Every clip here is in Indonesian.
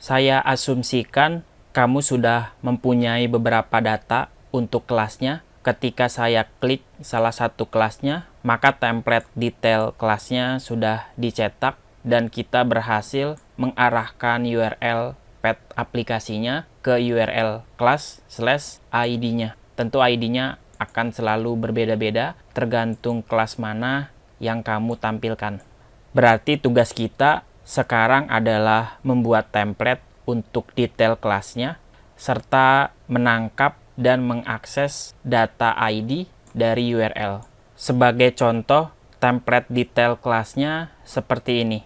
Saya asumsikan kamu sudah mempunyai beberapa data untuk kelasnya. Ketika saya klik salah satu kelasnya, maka template detail kelasnya sudah dicetak dan kita berhasil mengarahkan URL path aplikasinya ke URL class/id-nya. Tentu ID-nya akan selalu berbeda-beda tergantung kelas mana yang kamu tampilkan. Berarti tugas kita sekarang adalah membuat template untuk detail kelasnya serta menangkap dan mengakses data ID dari URL. Sebagai contoh, template detail kelasnya seperti ini.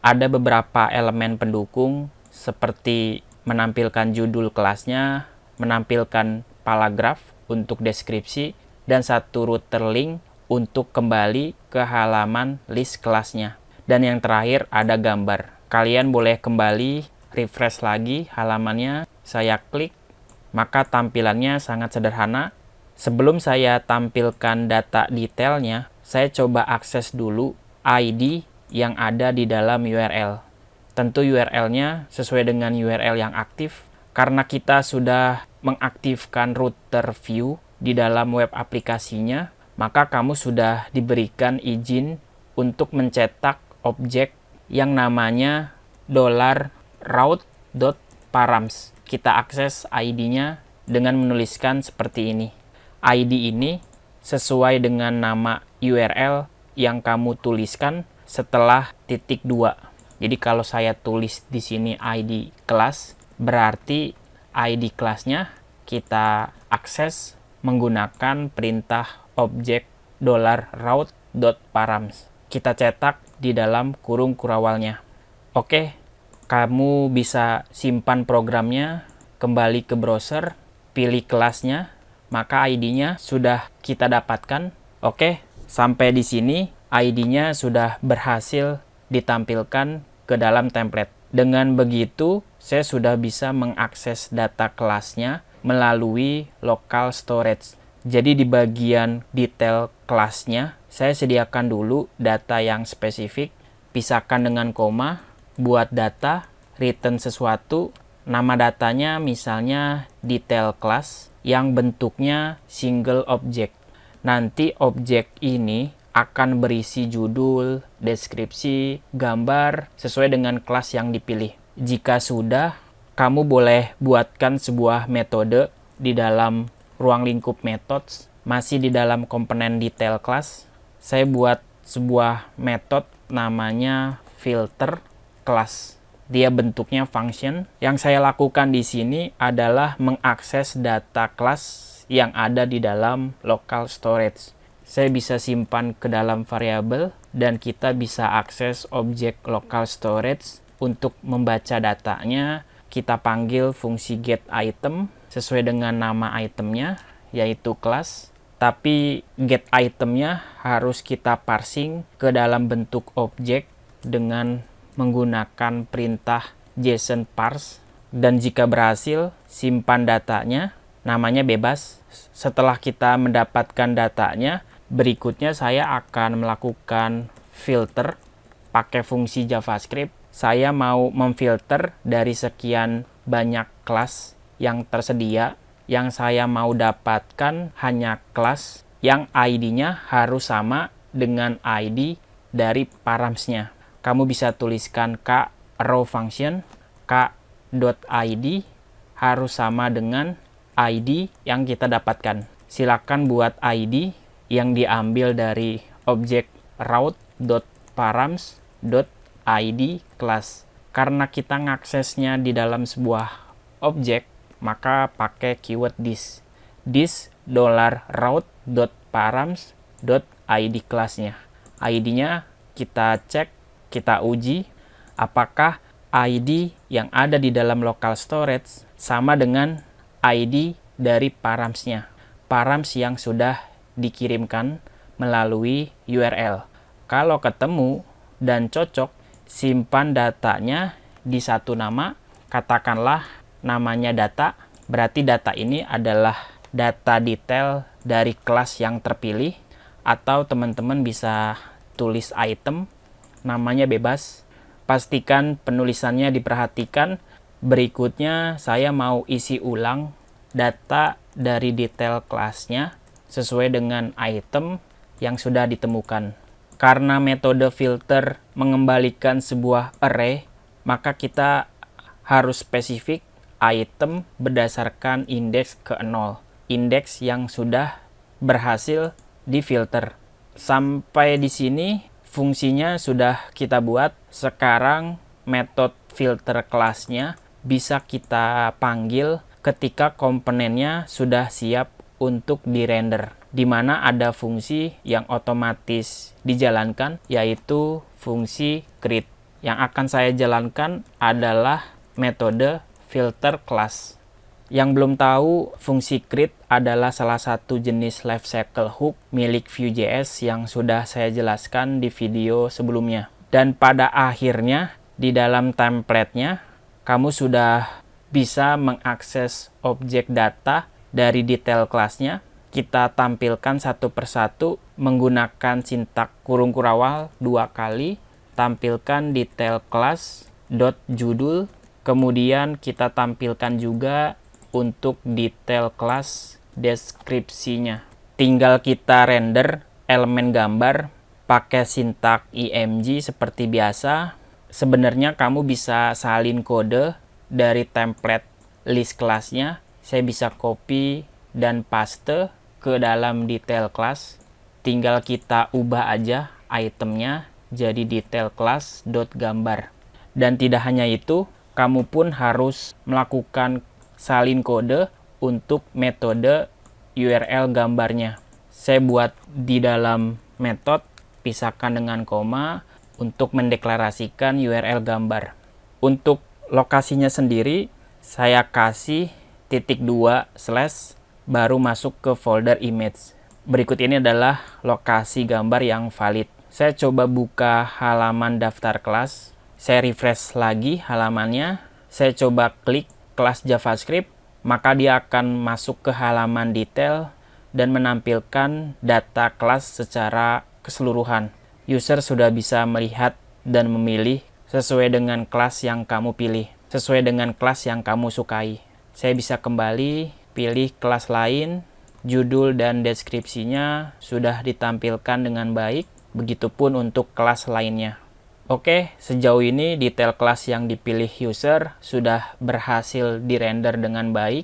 Ada beberapa elemen pendukung seperti menampilkan judul kelasnya, menampilkan paragraf untuk deskripsi, dan satu router link untuk kembali ke halaman list kelasnya. Dan yang terakhir ada gambar. Kalian boleh kembali refresh lagi halamannya. Saya klik, maka tampilannya sangat sederhana. Sebelum saya tampilkan data detailnya, saya coba akses dulu ID yang ada di dalam URL. Tentu URL-nya sesuai dengan URL yang aktif. Karena kita sudah mengaktifkan router view di dalam web aplikasinya, maka kamu sudah diberikan izin untuk mencetak objek yang namanya $route.params. Kita akses ID-nya dengan menuliskan seperti ini. ID ini sesuai dengan nama URL yang kamu tuliskan setelah titik 2. Jadi kalau saya tulis di sini ID kelas, berarti ID kelasnya kita akses menggunakan perintah objek $route.params. Kita cetak di dalam kurung kurawalnya. Oke, kamu bisa simpan programnya, kembali ke browser, pilih kelasnya, maka ID-nya sudah kita dapatkan. Oke, sampai di sini ID-nya sudah berhasil ditampilkan ke dalam template. Dengan begitu, saya sudah bisa mengakses data kelasnya melalui local storage. Jadi di bagian detail kelasnya, saya sediakan dulu data yang spesifik, pisahkan dengan koma, buat data, return sesuatu, nama datanya misalnya detail class, yang bentuknya single object. Nanti objek ini akan berisi judul, deskripsi, gambar, sesuai dengan kelas yang dipilih. Jika sudah, kamu boleh buatkan sebuah metode di dalam ruang lingkup methods, masih di dalam komponen detail class. Saya buat sebuah method namanya filter class. Dia bentuknya function. Yang saya lakukan di sini adalah mengakses data kelas yang ada di dalam local storage. Saya bisa simpan ke dalam variabel dan kita bisa akses objek local storage untuk membaca datanya. Kita panggil fungsi getItem sesuai dengan nama itemnya, yaitu kelas. Tapi getItemnya harus kita parsing ke dalam bentuk objek dengan menggunakan perintah JSON parse. Dan jika berhasil, simpan datanya, namanya bebas. Setelah kita mendapatkan datanya, berikutnya saya akan melakukan filter pakai fungsi JavaScript. Saya mau memfilter dari sekian banyak kelas yang tersedia. Yang saya mau dapatkan hanya kelas yang ID-nya harus sama dengan ID dari paramsnya. Kamu bisa tuliskan k row function k.id harus sama dengan ID yang kita dapatkan. Silakan buat ID yang diambil dari objek route.params.id class. Karena kita ngaksesnya di dalam sebuah objek, maka pakai keyword this. This $route.params.id class-nya. ID-nya kita cek, kita uji apakah ID yang ada di dalam local storage sama dengan ID dari params-nya. Params yang sudah dikirimkan melalui URL. Kalau ketemu dan cocok, simpan datanya di satu nama, katakanlah namanya data, berarti data ini adalah data detail dari kelas yang terpilih, atau teman-teman bisa tulis item, namanya bebas. Pastikan penulisannya diperhatikan Berikutnya saya mau isi ulang data dari detail kelasnya sesuai dengan item yang sudah ditemukan. Karena metode filter mengembalikan sebuah array, maka kita harus spesifik item berdasarkan indeks ke 0. Indeks yang sudah berhasil difilter. Sampai di sini fungsinya sudah kita buat. Sekarang metode filter kelasnya bisa kita panggil ketika komponennya sudah siap untuk dirender, di mana ada fungsi yang otomatis dijalankan, yaitu fungsi create. Yang akan saya jalankan adalah metode filter class. Yang belum tahu, fungsi create adalah salah satu jenis lifecycle hook milik Vue.js yang sudah saya jelaskan di video sebelumnya. Dan pada akhirnya, di dalam template-nya, kamu sudah bisa mengakses objek data dari detail kelasnya. Kita tampilkan satu persatu menggunakan sintak kurung kurawal 2 kali. Tampilkan detail class dot judul. Kemudian kita tampilkan juga untuk detail class deskripsinya. Tinggal kita render elemen gambar pakai sintak img seperti biasa. Sebenarnya kamu bisa salin kode dari template list kelasnya. Saya bisa copy dan paste ke dalam detail class. Tinggal kita ubah aja itemnya jadi detail class .gambar. Dan tidak hanya itu, kamu pun harus melakukan salin kode untuk metode URL gambarnya. Saya buat di dalam metode, pisahkan dengan koma untuk mendeklarasikan URL gambar. Untuk lokasinya sendiri, saya kasih *2/ baru masuk ke folder image. Berikut ini adalah lokasi gambar yang valid. Saya coba buka halaman daftar kelas. Saya refresh lagi halamannya. Saya coba klik kelas JavaScript, maka dia akan masuk ke halaman detail dan menampilkan data kelas secara keseluruhan. User sudah bisa melihat dan memilih sesuai dengan kelas yang kamu pilih, sesuai dengan kelas yang kamu sukai. Saya bisa kembali pilih kelas lain, judul dan deskripsinya sudah ditampilkan dengan baik, begitupun untuk kelas lainnya. Oke, sejauh ini detail kelas yang dipilih user sudah berhasil dirender dengan baik.